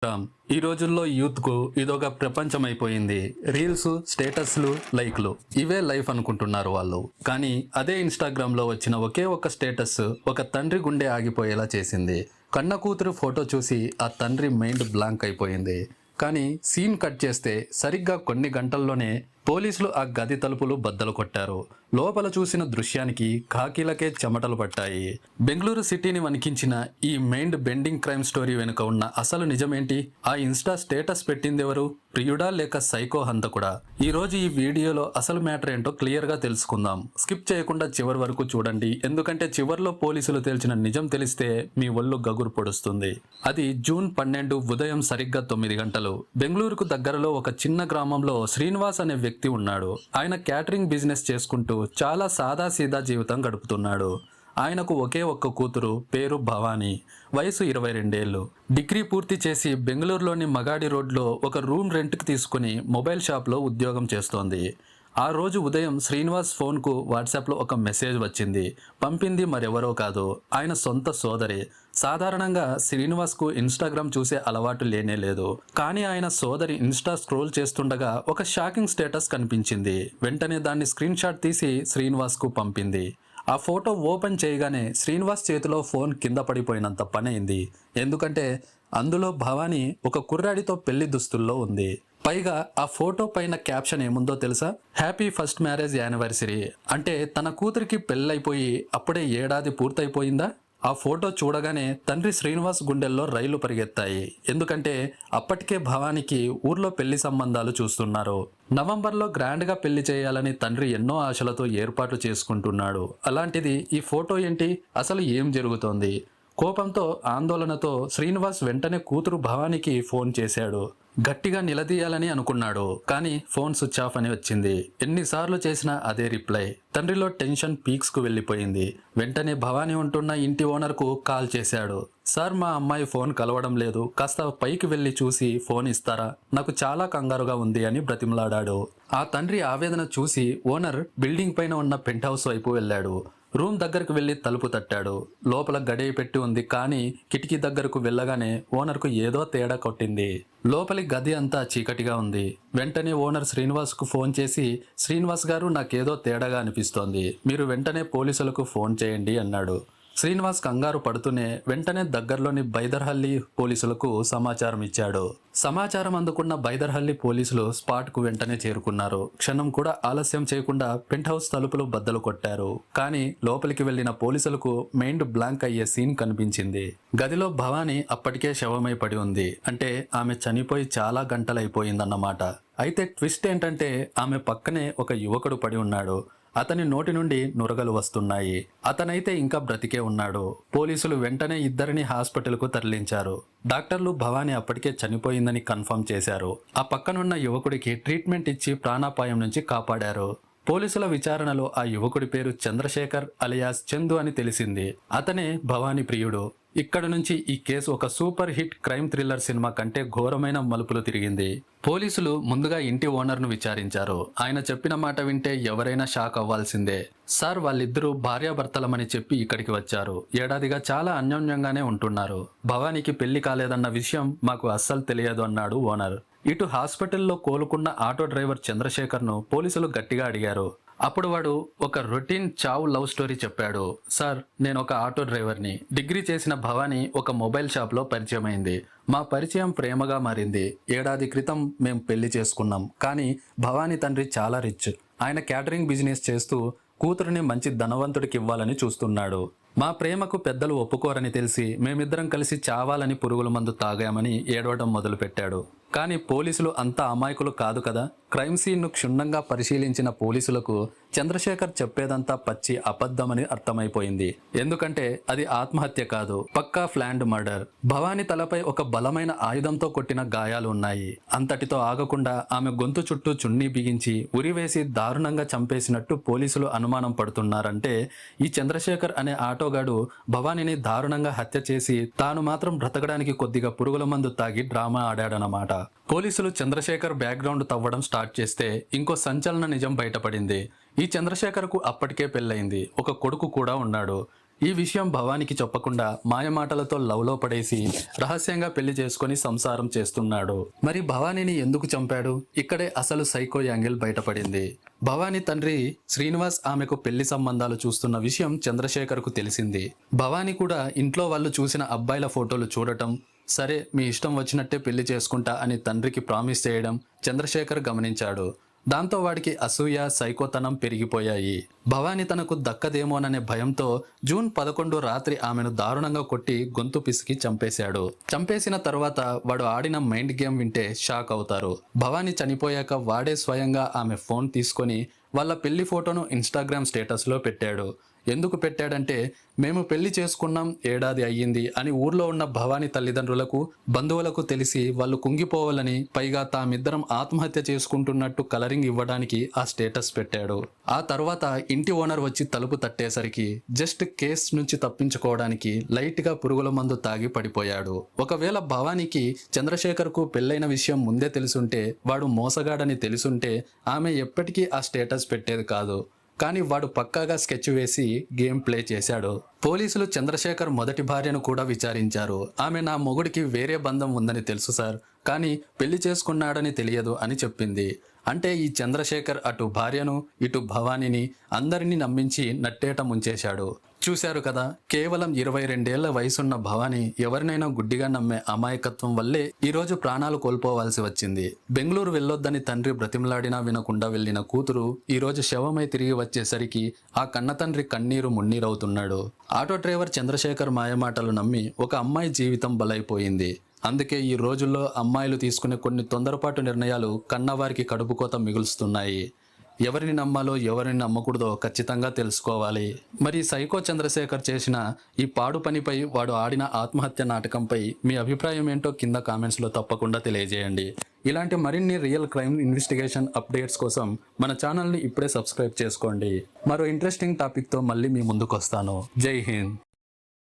ఈ రోజుల్లో యూత్ కు ఇదొక ప్రపంచం అయిపోయింది. రీల్స్, స్టేటస్లు, లైక్లు ఇవే లైఫ్ అనుకుంటున్నారు వాళ్ళు. కానీ అదే ఇన్స్టాగ్రామ్ లో వచ్చిన ఒకే ఒక స్టేటస్ ఒక తండ్రి గుండె ఆగిపోయేలా చేసింది. కన్న కూతురు ఫోటో చూసి ఆ తండ్రి మైండ్ బ్లాంక్ అయిపోయింది. కానీ సీన్ కట్ చేస్తే సరిగ్గా కొన్ని గంటల్లోనే పోలీసులు ఆ గది తలుపులు బద్దలు కొట్టారు. లోపల చూసిన దృశ్యానికి కాకీలకే చెమటలు పట్టాయి. బెంగళూరు సిటీని వణికించిన ఈ మైండ్ బెండింగ్ క్రైమ్ స్టోరీ వెనుక ఉన్న అసలు నిజమేంటి? ఆ ఇన్స్టా స్టేటస్ పెట్టిందెవరు? ప్రియుడా లేక సైకో హంతకుడా? ఈ రోజు ఈ వీడియోలో అసలు మ్యాటర్ ఏంటో క్లియర్ గా తెలుసుకుందాం. స్కిప్ చేయకుండా చివరి వరకు చూడండి, ఎందుకంటే చివర్లో పోలీసులు తేల్చిన నిజం తెలిస్తే మీ ఒళ్ళు గగురు పొడుస్తుంది. అది జూన్ 12 ఉదయం సరిగ్గా 9 గంటలు. బెంగళూరుకు దగ్గరలో ఒక చిన్న గ్రామంలో శ్రీనివాస్ అనే వ్యక్తి ఉన్నాడు. ఆయన క్యాటరింగ్ బిజినెస్ చేసుకుంటూ చాలా సాదాసీదా జీవితం గడుపుతున్నాడు. ఆయనకు ఒకే ఒక్క కూతురు, పేరు భవానీ, వయసు 22 ఏళ్ళు. డిగ్రీ పూర్తి చేసి బెంగళూరులోని మగాడి రోడ్లో ఒక రూమ్ రెంట్కి తీసుకుని మొబైల్ షాప్లో ఉద్యోగం చేస్తోంది. ఆ రోజు ఉదయం శ్రీనివాస్ ఫోన్కు వాట్సాప్లో ఒక మెసేజ్ వచ్చింది. పంపింది మరెవరో కాదు, ఆయన సొంత సోదరి. సాధారణంగా శ్రీనివాస్కు ఇన్స్టాగ్రామ్ చూసే అలవాటు లేనే లేదు. కానీ ఆయన సోదరి ఇన్స్టా స్క్రోల్ చేస్తుండగా ఒక షాకింగ్ స్టేటస్ కనిపించింది. వెంటనే దాన్ని స్క్రీన్ షాట్ తీసి శ్రీనివాస్కు పంపింది. ఆ ఫోటో ఓపెన్ చేయగానే శ్రీనివాస్ చేతిలో ఫోన్ కింద పడిపోయినంత పనైంది. ఎందుకంటే అందులో భవానీ ఒక కుర్రాడితో పెళ్లి దుస్తుల్లో ఉంది. పైగా ఆ ఫోటో పైన క్యాప్షన్ ఏముందో తెలుసా? Happy first marriage anniversary. అంటే తన కూతురికి పెళ్ళైపోయి అప్పుడే ఏడాది పూర్తయిపోయిందా? ఆ ఫోటో చూడగానే తండ్రి శ్రీనివాస్ గుండెల్లో రైలు పరిగెత్తాయి. ఎందుకంటే అప్పటికే భవానికి ఊర్లో పెళ్లి సంబంధాలు చూస్తున్నారు. నవంబర్లో గ్రాండ్గా పెళ్లి చేయాలని తండ్రి ఎన్నో ఆశలతో ఏర్పాటు చేసుకుంటున్నాడు. అలాంటిది ఈ ఫోటో ఏంటి? అసలు ఏం జరుగుతోంది? కోపంతో, ఆందోళనతో శ్రీనివాస్ వెంటనే కూతురు భవానికి ఫోన్ చేశాడు. గట్టిగా నిలదీయాలని అనుకున్నాడు, కానీ ఫోన్ స్విచ్ ఆఫ్ అని వచ్చింది. ఎన్నిసార్లు చేసినా అదే రిప్లై. తండ్రిలో టెన్షన్ పీక్స్ కు వెళ్ళిపోయింది. వెంటనే భవానీ ఉంటున్న ఇంటి ఓనర్ కు కాల్ చేశాడు. సార్, మా అమ్మాయి ఫోన్ కలవడం లేదు, కాస్త పైకి వెళ్లి చూసి ఫోన్ ఇస్తారా? నాకు చాలా కంగారుగా ఉంది అని బ్రతిమలాడాడు. ఆ తండ్రి ఆవేదన చూసి ఓనర్ బిల్డింగ్ పైన ఉన్న పెంట్ హౌస్ వైపు వెళ్ళాడు. రూమ్ దగ్గరకు వెళ్లి తలుపు తట్టాడు. లోపల గడియ పెట్టి ఉంది, కానీ కిటికీ దగ్గరకు వెళ్ళగానే ఓనర్కు ఏదో తేడా కొట్టింది. లోపలి గది అంతా చీకటిగా ఉంది. వెంటనే ఓనర్ శ్రీనివాస్కు ఫోన్ చేసి, శ్రీనివాస్ గారు, నాకేదో తేడాగా అనిపిస్తోంది, మీరు వెంటనే పోలీసులకు ఫోన్ చేయండి అన్నాడు. శ్రీనివాస్ కంగారు పడుతూనే వెంటనే దగ్గరలోని బైదర్హల్లి పోలీసులకు సమాచారం ఇచ్చాడు. సమాచారం అందుకున్న బైదర్హల్లి పోలీసులు స్పాట్ కు వెంటనే చేరుకున్నారు. క్షణం కూడా ఆలస్యం చేయకుండా పెంట్ హౌస్ తలుపులు బద్దలు కొట్టారు. కానీ లోపలికి వెళ్లిన పోలీసులకు మైండ్ బ్లాంక్ అయ్యే సీన్ కనిపించింది. గదిలో భవానీ అప్పటికే శవమై పడి ఉంది. అంటే ఆమె చనిపోయి చాలా గంటలైపోయిందన్నమాట. అయితే ట్విస్ట్ ఏంటంటే ఆమె పక్కనే ఒక యువకుడు పడి ఉన్నాడు. అతని నోటి నుండి నురగలు వస్తున్నాయి. అతనైతే ఇంకా బ్రతికే ఉన్నాడు. పోలీసులు వెంటనే ఇద్దరిని హాస్పిటల్కు తరలించారు. డాక్టర్లు భవానీ అప్పటికే చనిపోయిందని కన్ఫర్మ్ చేశారు. ఆ పక్కనున్న యువకుడికి ట్రీట్మెంట్ ఇచ్చి ప్రాణాపాయం నుంచి కాపాడారు. పోలీసుల విచారణలో ఆ యువకుడి పేరు చంద్రశేఖర్ అలియాస్ చందు అని తెలిసింది. అతనే భవానీ ప్రియుడు. ఇక్కడ నుంచి ఈ కేసు ఒక super hit crime thriller cinema కంటే ఘోరమైన మలుపులు తిరిగింది. పోలీసులు ముందుగా ఇంటి ఓనర్ను విచారించారు. ఆయన చెప్పిన మాట వింటే ఎవరైనా షాక్ అవ్వాల్సిందే. సార్, వాళ్ళిద్దరూ భార్యాభర్తలమని చెప్పి ఇక్కడికి వచ్చారు. ఏడాదిగా చాలా అన్యోన్యంగానే ఉంటున్నారు. భవానీకి పెళ్లి కాలేదన్న విషయం మాకు అస్సలు తెలియదు అన్నాడు ఓనర్. ఇటు హాస్పిటల్లో కోలుకున్న ఆటో డ్రైవర్ చంద్రశేఖర్ను పోలీసులు గట్టిగా అడిగారు. అప్పుడు వాడు ఒక రొటీన్ చావు లవ్ స్టోరీ చెప్పాడు. సార్, నేను ఒక ఆటో డ్రైవర్ని. డిగ్రీ చేసిన భవానీ ఒక మొబైల్ షాప్లో పరిచయం అయింది. మా పరిచయం ప్రేమగా మారింది. ఏడాది క్రితం మేము పెళ్లి చేసుకున్నాం. కానీ భవానీ తండ్రి చాలా రిచ్. ఆయన క్యాటరింగ్ బిజినెస్ చేస్తూ కూతురుని మంచి ధనవంతుడికి ఇవ్వాలని చూస్తున్నాడు. మా ప్రేమకు పెద్దలు ఒప్పుకోరని తెలిసి మేమిద్దరం కలిసి చావాలని పురుగుల మందు తాగామని ఏడవడం మొదలుపెట్టాడు. కానీ పోలీసులు అంత అమాయకులు కాదు కదా. క్రైమ్ సీన్ను క్షుణ్ణంగా పరిశీలించిన పోలీసులకు చంద్రశేఖర్ చెప్పేదంతా పచ్చి అబద్ధమని అర్థమైపోయింది. ఎందుకంటే అది ఆత్మహత్య కాదు, పక్కా ప్లాన్డ్ మర్డర్. భవానీ తలపై ఒక బలమైన ఆయుధంతో కొట్టిన గాయాలు ఉన్నాయి. అంతటితో ఆగకుండా ఆమె గొంతు చుట్టూ చున్నీ బిగించి ఉరివేసి దారుణంగా చంపేసినట్టు పోలీసులు అనుమానం పడుతున్నారంటే ఈ చంద్రశేఖర్ అనే ఆటోగాడు భవానీని దారుణంగా హత్య చేసి తాను మాత్రం బ్రతకడానికి కొద్దిగా పురుగుల మందు తాగి డ్రామా ఆడాడనమాట. పోలీసులు చంద్రశేఖర్ బ్యాక్గ్రౌండ్ తవ్వడం స్టార్ట్ చేస్తే ఇంకో సంచలన నిజం బయటపడింది. ఈ చంద్రశేఖర్కు అప్పటికే పెళ్ళయింది. ఒక కొడుకు కూడా ఉన్నాడు. ఈ విషయం భవానికి చెప్పకుండా మాయమాటలతో లవ్లో పడేసి రహస్యంగా పెళ్లి చేసుకుని సంసారం చేస్తున్నాడు. మరి భవానీని ఎందుకు చంపాడు? ఇక్కడే అసలు సైకో యాంగిల్ బయటపడింది. భవానీ తండ్రి శ్రీనివాస్ ఆమెకు పెళ్లి సంబంధాలు చూస్తున్న విషయం చంద్రశేఖర్కు తెలిసింది. భవానీ కూడా ఇంట్లో వాళ్ళు చూసిన అబ్బాయిల ఫోటోలు చూడటం, సరే మీ ఇష్టం వచ్చినట్టే పెళ్లి చేసుకుంటా అని తండ్రికి ప్రామిస్ చేయడం చంద్రశేఖర్ గమనించాడు. దాంతో వాడికి అసూయ, సైకోతనం పెరిగిపోయాయి. భవానీ తనకు దక్కదేమోననే భయంతో జూన్ 11 రాత్రి ఆమెను దారుణంగా కొట్టి గొంతు పిసికి చంపేశాడు. చంపేసిన తర్వాత వాడు ఆడిన మైండ్ గేమ్ వింటే షాక్ అవుతారు. భవానీ చనిపోయాక వాడే స్వయంగా ఆమె ఫోన్ తీసుకొని వాళ్ళ పెళ్లి ఫోటోను ఇన్స్టాగ్రామ్ స్టేటస్లో పెట్టాడు. ఎందుకు పెట్టాడంటే, మేము పెళ్లి చేసుకున్నాం, ఏడాది అయ్యింది అని ఊర్లో ఉన్న భవానీ తల్లిదండ్రులకు, బంధువులకు తెలిసి వాళ్ళు కుంగిపోవాలని, పైగా తామిద్దరం ఆత్మహత్య చేసుకుంటున్నట్టు కలరింగ్ ఇవ్వడానికి ఆ స్టేటస్ పెట్టాడు. ఆ తర్వాత ఇంటి ఓనర్ వచ్చి తలుపు తట్టేసరికి జస్ట్ కేస్ నుంచి తప్పించుకోవడానికి లైట్గా పురుగుల మందు తాగి పడిపోయాడు. ఒకవేళ భవానీకి చంద్రశేఖర్కు పెళ్లైన విషయం ముందే తెలుసుంటే, వాడు మోసగాడని తెలుసుంటే ఆమె ఎప్పటికీ ఆ స్టేటస్ పెట్టేది కాదు. కానీ వాడు పక్కాగా స్కెచ్ వేసి గేమ్ ప్లే చేశాడు. పోలీసులు చంద్రశేఖర్ మొదటి భార్యను కూడా విచారించారు. ఆమె నా మొగుడికి వేరే బంధం ఉందని తెలుసు సార్, కానీ పెళ్లి చేసుకున్నాడని తెలియదు అని చెప్పింది. అంటే ఈ చంద్రశేఖర్ అటు భార్యను ఇటు భవానీని అందరినీ నమ్మించి నట్టేట ముంచేశాడు. చూశారు కదా, కేవలం 22 ఏళ్ల వయసున్న భవానీ ఎవరినైనా గుడ్డిగా నమ్మే అమాయకత్వం వల్లే ఈరోజు ప్రాణాలు కోల్పోవాల్సి వచ్చింది. బెంగళూరు వెళ్ళొద్దని తండ్రి బ్రతిమలాడినా వినకుండా వెళ్లిన కూతురు ఈరోజు శవమై తిరిగి వచ్చేసరికి ఆ కన్నతండ్రి కన్నీరు మున్నీరవుతున్నాడు. ఆటో డ్రైవర్ చంద్రశేఖర్ మాయమాటలు నమ్మి ఒక అమ్మాయి జీవితం బలైపోయింది. అందుకే ఈ రోజుల్లో అమ్మాయిలు తీసుకునే కొన్ని తొందరపాటు నిర్ణయాలు కన్నవారికి కడుపుకోత మిగులుస్తున్నాయి. ఎవరిని నమ్మాలో ఎవరిని నమ్మకూడదో ఖచ్చితంగా తెలుసుకోవాలి. మరి సైకో చంద్రశేఖర్ చేసిన ఈ పాడు పనిపై, వాడు ఆడిన ఆత్మహత్య నాటకంపై మీ అభిప్రాయం ఏంటో కింద కామెంట్స్లో తప్పకుండా తెలియజేయండి. ఇలాంటి మరిన్ని రియల్ క్రైమ్ ఇన్వెస్టిగేషన్ అప్డేట్స్ కోసం మన ఛానల్ని ఇప్పుడే సబ్స్క్రైబ్ చేసుకోండి. మరో ఇంట్రెస్టింగ్ టాపిక్తో మళ్ళీ మీ ముందుకు వస్తాను. జై హింద్.